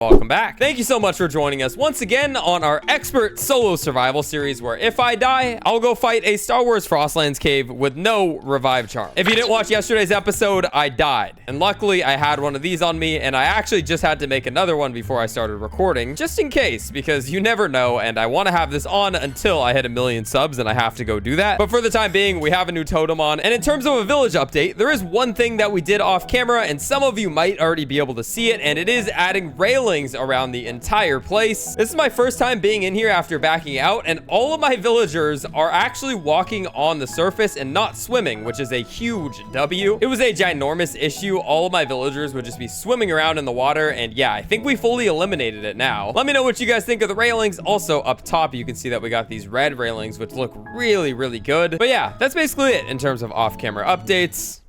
Welcome back. Thank you so much for joining us once again on our expert solo survival series where if I die, I'll go fight a Star Wars Frostlands cave with no revive charm. If you didn't watch yesterday's episode, I died. And luckily, I had one of these on me, and I actually just had to make another one before I started recording, just in case, because you never know, and I want to have this on until I hit 1 million subs, and I have to go do that. But for the time being, we have a new totem on, and in terms of a village update, there is one thing that we did off camera, and some of you might already be able to see it, and it is adding railings around the entire place. This is my first time being in here after backing out, and all of my villagers are actually walking on the surface and not swimming, which is a huge W. It was a ginormous issue. All of my villagers would just be swimming around in the water, and yeah, I think we fully eliminated it now. Let me know what you guys think of the railings. Also, up top, you can see that we got these red railings, which look really, really good. But yeah, that's basically it in terms of off-camera updates.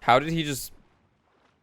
How did he just...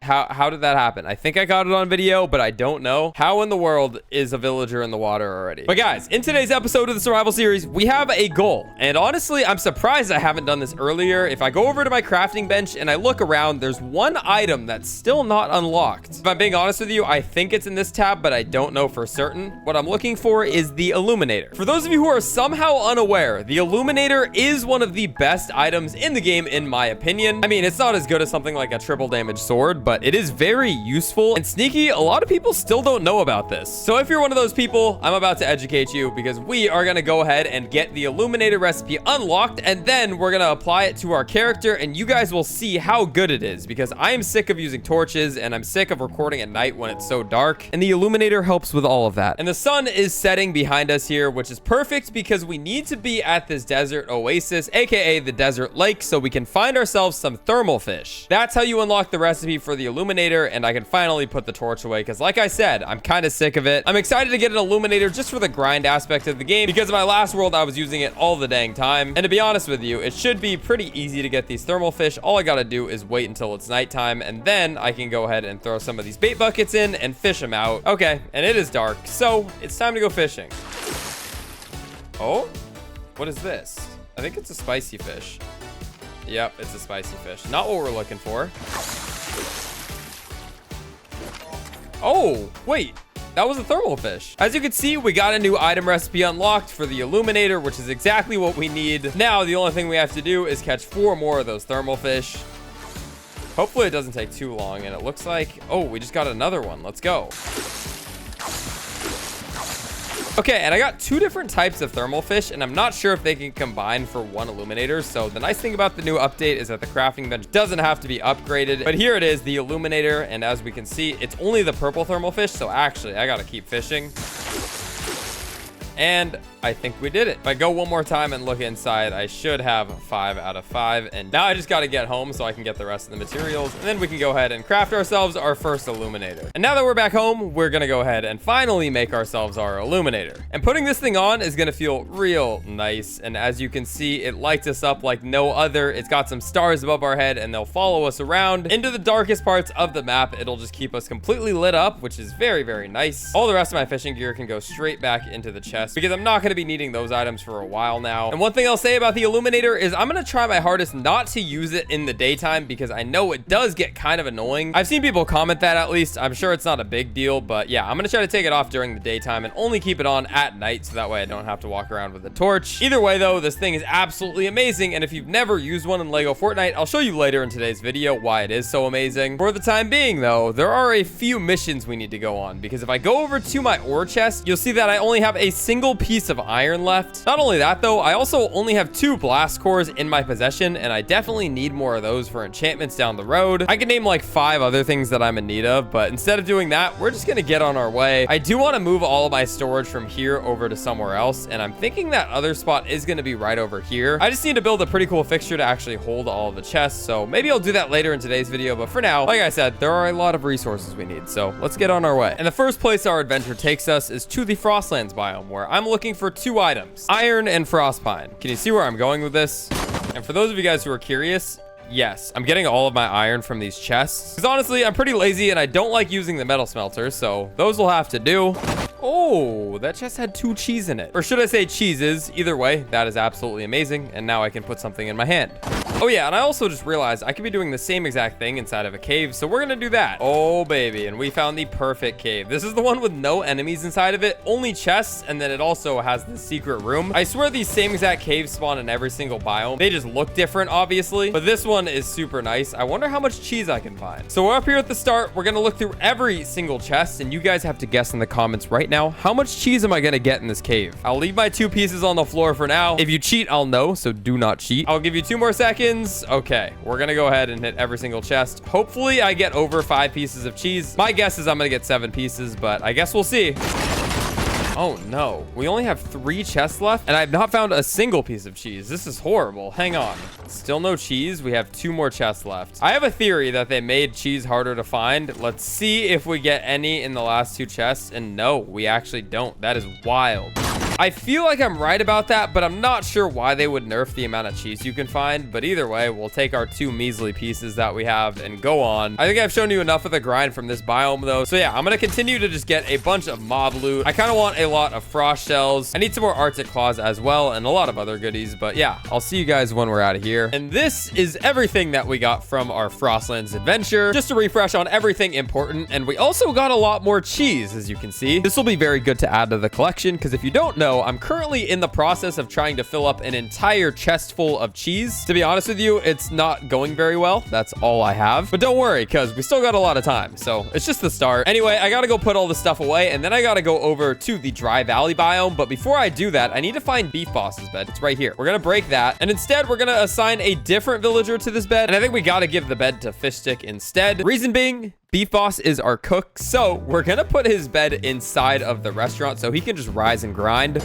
How did that happen? I think I got it on video, but I don't know. How in the world is a villager in the water already? But guys, in today's episode of the survival series, we have a goal. And honestly, I'm surprised I haven't done this earlier. If I go over to my crafting bench and I look around, there's one item that's still not unlocked. If I'm being honest with you, I think it's in this tab, but I don't know for certain. What I'm looking for is the Illuminator. For those of you who are somehow unaware, the Illuminator is one of the best items in the game, in my opinion. I mean, it's not as good as something like a triple damage sword, but it is very useful and sneaky. A lot of people still don't know about this. So if you're one of those people, I'm about to educate you because we are going to go ahead and get the Illuminator recipe unlocked, and then we're going to apply it to our character, and you guys will see how good it is because I am sick of using torches and I'm sick of recording at night when it's so dark, and the Illuminator helps with all of that. And the sun is setting behind us here, which is perfect because we need to be at this desert oasis, aka the desert lake, so we can find ourselves some thermal fish. That's how you unlock the recipe for the Illuminator, and I can finally put the torch away because, like I said, I'm kind of sick of it. I'm excited to get an Illuminator just for the grind aspect of the game because in my last world I was using it all the dang time. And to be honest with you, it should be pretty easy to get these thermal fish. All I gotta do is wait until it's nighttime, and then I can go ahead and throw some of these bait buckets in and fish them out. Okay, and it is dark, so it's time to go fishing. Oh, what is this? I think it's a spicy fish. Yep, it's a spicy fish. Not what we're looking for. Oh, wait, that was a thermal fish. As you can see, we got a new item recipe unlocked for the Illuminator, which is exactly what we need. Now, the only thing we have to do is catch 4 more of those thermal fish. Hopefully it doesn't take too long, and it looks like, oh, we just got another one. Let's go. Okay, and I got 2 different types of thermal fish, and I'm not sure if they can combine for one Illuminator. So the nice thing about the new update is that the crafting bench doesn't have to be upgraded. But here it is, the Illuminator, and as we can see, it's only the purple thermal fish. So actually, I gotta keep fishing. And I think we did it. If I go one more time and look inside, I should have 5 out of 5. And now I just got to get home so I can get the rest of the materials. And then we can go ahead and craft ourselves our first Illuminator. And now that we're back home, we're going to go ahead and finally make ourselves our Illuminator. And putting this thing on is going to feel real nice. And as you can see, it lights us up like no other. It's got some stars above our head, and they'll follow us around into the darkest parts of the map. It'll just keep us completely lit up, which is very, very nice. All the rest of my fishing gear can go straight back into the chest because I'm not going to be needing those items for a while now. And one thing I'll say about the Illuminator is I'm going to try my hardest not to use it in the daytime because I know it does get kind of annoying. I've seen people comment that, at least. I'm sure it's not a big deal, but yeah, I'm going to try to take it off during the daytime and only keep it on at night so that way I don't have to walk around with a torch. Either way though, this thing is absolutely amazing, and if you've never used one in Lego Fortnite, I'll show you later in today's video why it is so amazing. For the time being though, there are a few missions we need to go on because if I go over to my ore chest, you'll see that I only have a single piece of iron left. Not only that though, I also only have 2 blast cores in my possession, and I definitely need more of those for enchantments down the road. I can name like 5 other things that I'm in need of, but instead of doing that, we're just gonna get on our way. I do want to move all of my storage from here over to somewhere else, and I'm thinking that other spot is gonna be right over here. I just need to build a pretty cool fixture to actually hold all of the chests, so maybe I'll do that later in today's video, but for now, like I said, there are a lot of resources we need, so let's get on our way. And the first place our adventure takes us is to the Frostlands biome, where I'm looking for 2 items, iron and frost pine. Can you see where I'm going with this? And for those of you guys who are curious, yes, I'm getting all of my iron from these chests because honestly, I'm pretty lazy and I don't like using the metal smelter, so those will have to do. Oh, that chest had 2 cheese in it. Or should I say cheeses? Either way, that is absolutely amazing. And now I can put something in my hand. Oh yeah, and I also just realized I could be doing the same exact thing inside of a cave, so we're gonna do that. Oh baby, and we found the perfect cave. This is the one with no enemies inside of it, only chests, and then it also has the secret room. I swear these same exact caves spawn in every single biome. They just look different, obviously, but this one is super nice. I wonder how much cheese I can find. So we're up here at the start. We're gonna look through every single chest, and you guys have to guess in the comments right now, how much cheese am I gonna get in this cave? I'll leave my 2 pieces on the floor for now. If you cheat, I'll know, so do not cheat. I'll give you 2 more seconds. Okay, we're gonna go ahead and hit every single chest. Hopefully I get over 5 pieces of cheese. My guess is I'm gonna get 7 pieces, but I guess we'll see. Oh no, we only have 3 chests left and I've not found a single piece of cheese. This is horrible. Hang on. Still no cheese. We have 2 more chests left. I have a theory that they made cheese harder to find. Let's see if we get any in the last 2 chests. And no, we actually don't. That is wild. I feel like I'm right about that, but I'm not sure why they would nerf the amount of cheese you can find. But either way, we'll take our 2 measly pieces that we have and go on. I think I've shown you enough of the grind from this biome though. So yeah, I'm going to continue to just get a bunch of mob loot. I kind of want a lot of frost shells. I need some more Arctic claws as well and a lot of other goodies. But yeah, I'll see you guys when we're out of here. And this is everything that we got from our Frostlands adventure. Just to refresh on everything important. And we also got a lot more cheese, as you can see. This will be very good to add to the collection because if you don't know, I'm currently in the process of trying to fill up an entire chest full of cheese. To be honest with you, it's not going very well. That's all I have. But don't worry, because we still got a lot of time. So it's just the start. Anyway, I gotta go put all this stuff away, and then I gotta go over to the Dry Valley biome. But before I do that, I need to find Beef Boss's bed. It's right here. We're gonna break that, and instead, we're gonna assign a different villager to this bed. And I think we gotta give the bed to Fishstick instead. Reason being, Beef Boss is our cook, so we're gonna put his bed inside of the restaurant so he can just rise and grind.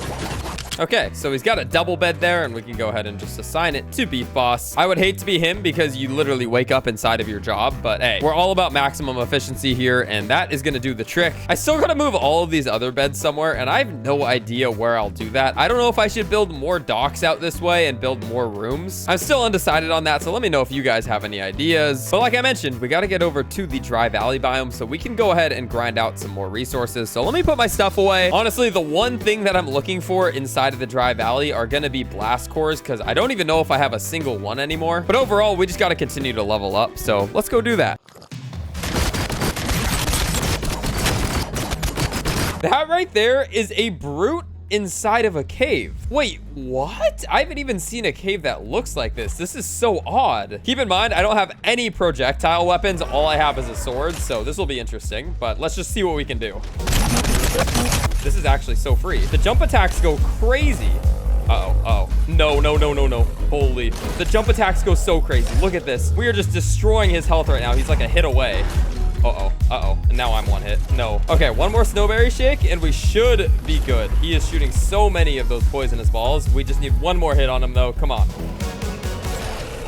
Okay, so he's got a double bed there, and we can go ahead and just assign it to Beef Boss. I would hate to be him because you literally wake up inside of your job, but hey, we're all about maximum efficiency here, and that is gonna do the trick. I still gotta move all of these other beds somewhere, and I have no idea where I'll do that. I don't know if I should build more docks out this way and build more rooms. I'm still undecided on that, so let me know if you guys have any ideas. But like I mentioned, we gotta get over to the Dry Valley biome so we can go ahead and grind out some more resources. So let me put my stuff away. Honestly, the one thing that I'm looking for inside of the Dry Valley are going to be blast cores because I don't even know if I have a single one anymore. But overall, we just got to continue to level up. So let's go do that. That right there is a brute inside of a cave. Wait, what? I haven't even seen a cave that looks like this. This is so odd. Keep in mind, I don't have any projectile weapons. All I have is a sword, so this will be interesting. But let's just see what we can do. This is actually so free. The jump attacks go crazy. Uh-oh. No. Holy. The jump attacks go so crazy. Look at this. We are just destroying his health right now. He's like a hit away. Uh-oh. And now I'm 1 hit. No. Okay, 1 more snowberry shake, and we should be good. He is shooting so many of those poisonous balls. We just need 1 more hit on him, though. Come on.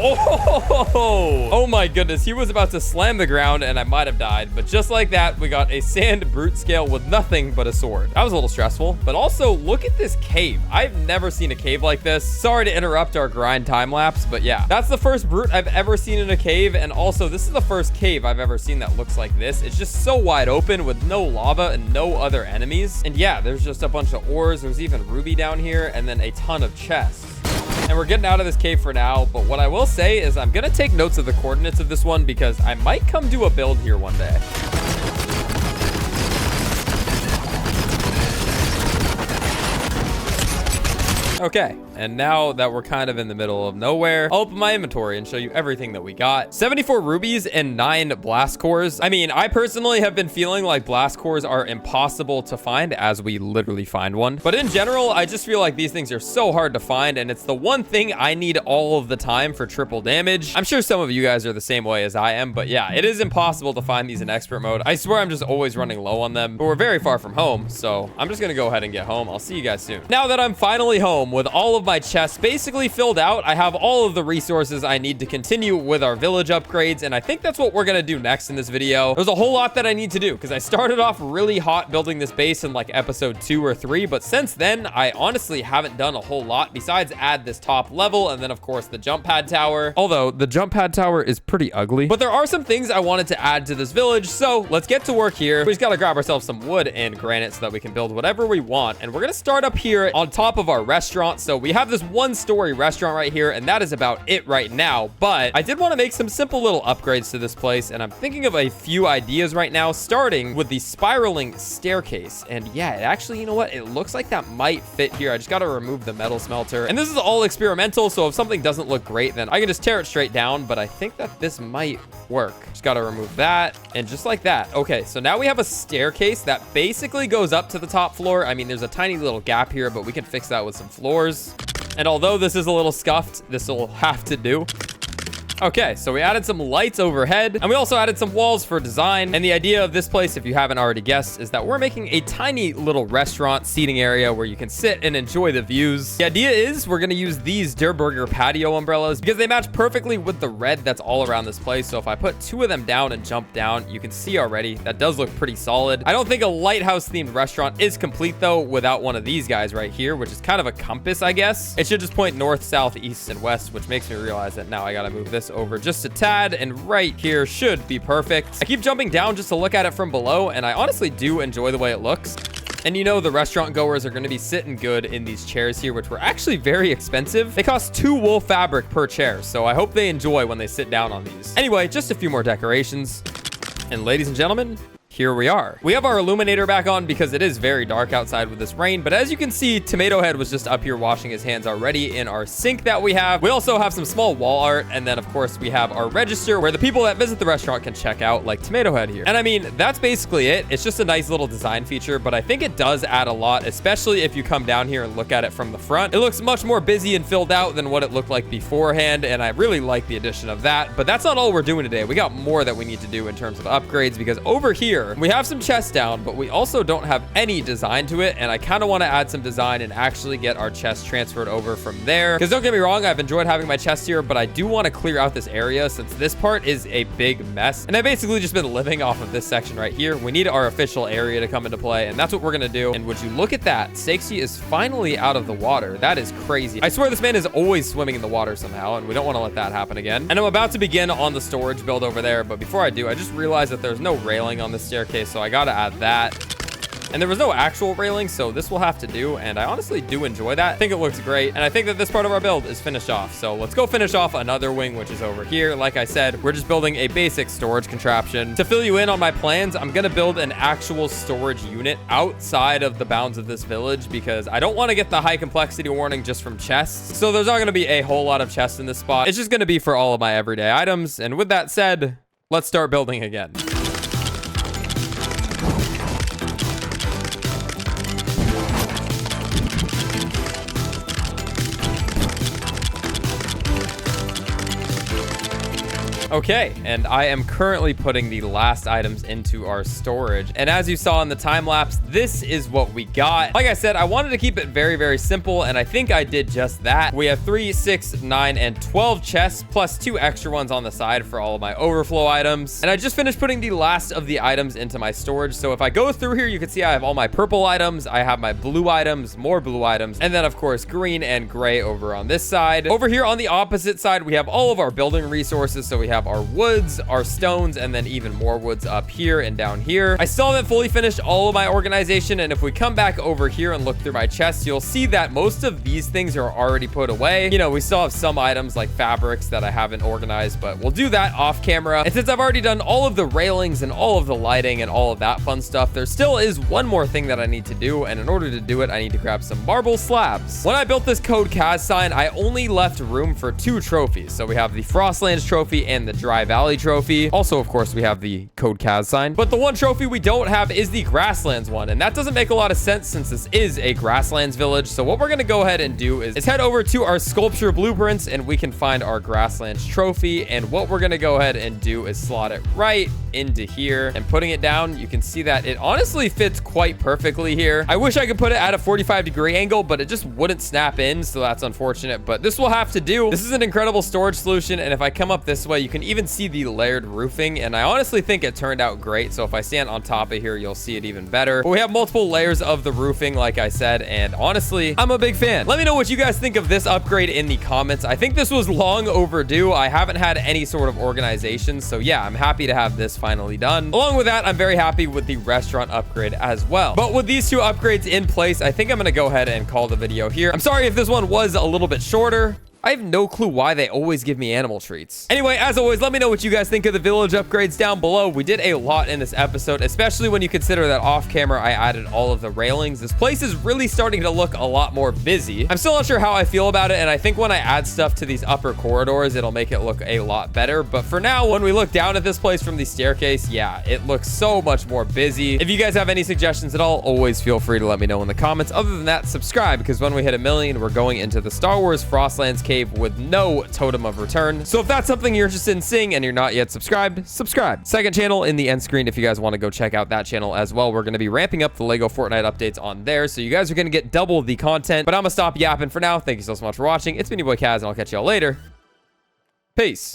Oh my goodness, he was about to slam the ground and I might have died, but just like that, we got a sand brute scale with nothing but a sword. That was a little stressful, but also look at this cave. I've never seen a cave like this. Sorry to interrupt our grind time lapse, but yeah, that's the first brute I've ever seen in a cave. And also this is the first cave I've ever seen that looks like this. It's just so wide open with no lava and no other enemies. And yeah, there's just a bunch of ores. There's even ruby down here and then a ton of chests. And we're getting out of this cave for now, but what I will say is I'm gonna take notes of the coordinates of this one because I might come do a build here one day. Okay, and now that we're kind of in the middle of nowhere, I'll open my inventory and show you everything that we got. 74 rubies and 9 blast cores. I mean, I personally have been feeling like blast cores are impossible to find as we literally find one. But in general, I just feel like these things are so hard to find, and it's the one thing I need all of the time for triple damage. I'm sure some of you guys are the same way as I am, but yeah, it is impossible to find these in expert mode. I swear I'm just always running low on them, but we're very far from home, so I'm just gonna go ahead and get home. I'll see you guys soon. Now that I'm finally home with all of my chests basically filled out, I have all of the resources I need to continue with our village upgrades, and I think that's what we're gonna do next in this video. There's a whole lot that I need to do because I started off really hot building this base in like episode 2 or 3, but since then I honestly haven't done a whole lot besides add this top level and then of course the jump pad tower, although the jump pad tower is pretty ugly. But there are some things I wanted to add to this village, so let's get to work here. We just gotta grab ourselves some wood and granite so that we can build whatever we want, and we're gonna start up here on top of our restaurant. restaurant. So we have this 1-story restaurant right here, and that is about it right now. But I did want to make some simple little upgrades to this place, and I'm thinking of a few ideas right now, starting with the spiraling staircase. And yeah, it actually, you know what? It looks like that might fit here. I just got to remove the metal smelter. And this is all experimental, so if something doesn't look great, then I can just tear it straight down. But I think that this might work. Just got to remove that, and just like that. Okay, so now we have a staircase that basically goes up to the top floor. I mean, there's a tiny little gap here, but we can fix that with some floors. And although this is a little scuffed, this will have to do. Okay, so we added some lights overhead, and we also added some walls for design. And the idea of this place, if you haven't already guessed, is that we're making a tiny little restaurant seating area where you can sit and enjoy the views. The idea is we're going to use these Der Burger patio umbrellas because they match perfectly with the red that's all around this place. So if I put 2 of them down and jump down, you can see already that does look pretty solid. I don't think a lighthouse themed restaurant is complete though without one of these guys right here, which is kind of a compass, I guess. It should just point north, south, east, and west, which makes me realize that now I got to move this over just a tad, and right here should be perfect. I keep jumping down just to look at it from below, and I honestly do enjoy the way it looks. And you know, the restaurant goers are going to be sitting good in these chairs here, which were actually very expensive. They cost 2 wool fabric per chair, so I hope they enjoy when they sit down on these. Anyway, just a few more decorations. And ladies and gentlemen, here we are. We have our illuminator back on because it is very dark outside with this rain, but as you can see, Tomato Head was just up here washing his hands already in our sink that we have. We also have some small wall art, and then of course we have our register where the people that visit the restaurant can check out, like Tomato Head here. And I mean, that's basically it. It's just a nice little design feature, but I think it does add a lot, especially if you come down here and look at it from the front. It looks much more busy and filled out than what it looked like beforehand, and I really like the addition of that. But that's not all we're doing today. We got more that we need to do in terms of upgrades, because over here we have some chests down, but we also don't have any design to it, and I kind of want to add some design and actually get our chest transferred over from there. Because don't get me wrong, I've enjoyed having my chest here, but I do want to clear out this area since this part is a big mess, and I've basically just been living off of this section right here. We need our official area to come into play, and that's what we're gonna do. And would you look at that? Sexy is finally out of the water. That is crazy. I swear this man is always swimming in the water somehow, and we don't want to let that happen again. And I'm about to begin on the storage build over there, but before I do, I just realized that there's no railing on the staircase, so I gotta add that. And there was no actual railing, so this will have to do, and I honestly do enjoy that. I think it looks great, and I think that this part of our build is finished off. So let's go finish off another wing, which is over here. Like I said, we're just building a basic storage contraption. To fill you in on my plans, I'm gonna build an actual storage unit outside of the bounds of this village because I don't want to get the high complexity warning just from chests. So there's not gonna be a whole lot of chests in this spot. It's just gonna be for all of my everyday items. And with that said, let's start building again. Okay, and I am currently putting the last items into our storage. And as you saw in the time lapse, this is what we got. Like I said, I wanted to keep it very, very simple, and I think I did just that. We have 3, 6, 9, and 12 chests, plus 2 extra ones on the side for all of my overflow items. And I just finished putting the last of the items into my storage. So if I go through here, you can see I have all my purple items, I have my blue items, more blue items, and then of course, green and gray over on this side. Over here on the opposite side, we have all of our building resources. So we have our woods, our stones, and then even more woods up here and down here. I still haven't fully finished all of my organization, and if we come back over here and look through my chest, you'll see that most of these things are already put away. You know, we still have some items like fabrics that I haven't organized, but we'll do that off camera. And since I've already done all of the railings and all of the lighting and all of that fun stuff, there still is one more thing that I need to do, and in order to do it, I need to grab some marble slabs. When I built this code Kaz sign, I only left room for 2 trophies. So we have the Frostlands trophy and the Dry Valley trophy. Also, of course, we have the code Kaz sign, but the one trophy we don't have is the Grasslands one, and that doesn't make a lot of sense since this is a Grasslands village. So what we're going to go ahead and do is head over to our sculpture blueprints, and we can find our Grasslands trophy. And what we're going to go ahead and do is slot it right into here, and putting it down, you can see that it honestly fits quite perfectly here. I wish I could put it at a 45-degree angle, but it just wouldn't snap in, so that's unfortunate, but this will have to do. This is an incredible storage solution, and if I come up this way, you can even see the layered roofing, and I honestly think it turned out great. So if I stand on top of here, you'll see it even better. But we have multiple layers of the roofing, like I said, and honestly, I'm a big fan. Let me know what you guys think of this upgrade in the comments. I think this was long overdue. I haven't had any sort of organization, so yeah, I'm happy to have this finally done. Along with that, I'm very happy with the restaurant upgrade as well. But with these two upgrades in place, I think I'm going to go ahead and call the video here. I'm sorry if this one was a little bit shorter. I have no clue why they always give me animal treats. Anyway, as always, let me know what you guys think of the village upgrades down below. We did a lot in this episode, especially when you consider that off camera, I added all of the railings. This place is really starting to look a lot more busy. I'm still not sure how I feel about it, and I think when I add stuff to these upper corridors, it'll make it look a lot better. But for now, when we look down at this place from the staircase, yeah, it looks so much more busy. If you guys have any suggestions at all, always feel free to let me know in the comments. Other than that, subscribe, because when we hit 1 million, we're going into the Star Wars Frostlands cave with no totem of return. So if that's something you're interested in seeing and you're not yet subscribed, subscribe. Second channel in the end screen if you guys want to go check out that channel as well. We're going to be ramping up the Lego Fortnite updates on there, so you guys are going to get double the content. But I'm going to stop yapping for now. Thank you so much for watching. It's been your boy Kaz, and I'll catch y'all later. Peace.